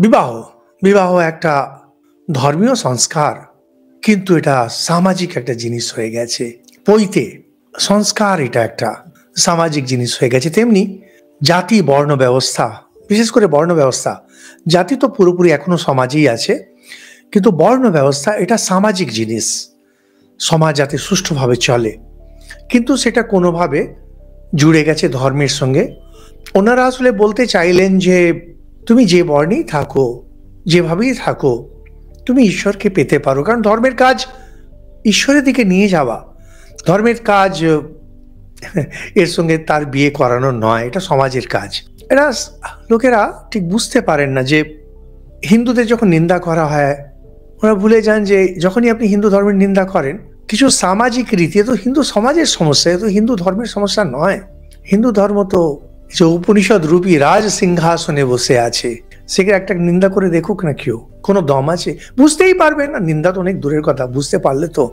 বিবাহ বিবাহ একটা ধর্মীয় সংস্কার, কিন্তু এটা সামাজিক একটা জিনিস হয়ে গেছে। পৈতে সংস্কার এটা একটা সামাজিক জিনিস হয়ে গেছে। তেমনি জাতি বর্ণ ব্যবস্থা, বিশেষ করে বর্ণ ব্যবস্থা, জাতি তো পুরোপুরি এখনো সমাজেই আছে, কিন্তু বর্ণ ব্যবস্থা এটা সামাজিক জিনিস। সমাজ যাতে সুষ্ঠুভাবে চলে, কিন্তু সেটা কোনোভাবে জুড়ে গেছে ধর্মের সঙ্গে। ওনারা আসলে বলতে চাইলেন যে তুমি যে বর্ণেই থাকো, যেভাবেই থাকো, তুমি ঈশ্বরকে পেতে পারো। কারণ ধর্মের কাজ ঈশ্বরের দিকে নিয়ে যাওয়া। ধর্মের কাজ এর সঙ্গে তার বিয়ে করানো নয়, এটা সমাজের কাজ। এরা লোকেরা ঠিক বুঝতে পারেন না যে হিন্দুদের যখন নিন্দা করা হয়, ওরা ভুলে যান যে যখনই আপনি হিন্দু ধর্মের নিন্দা করেন, কিছু সামাজিক রীতি, এ তো হিন্দু সমাজের সমস্যা, এ তো হিন্দু ধর্মের সমস্যা নয়। হিন্দু ধর্ম তো যে উপনিষদ রূপী রাজ সিংহাসনে বসে আছে, সেকে একটা নিন্দা করে দেখুক না কেউ, কোনো দম আছে? বুঝতেই পারবে না। নিন্দা তো অনেক দূরের কথা, বুঝতে পারলে তো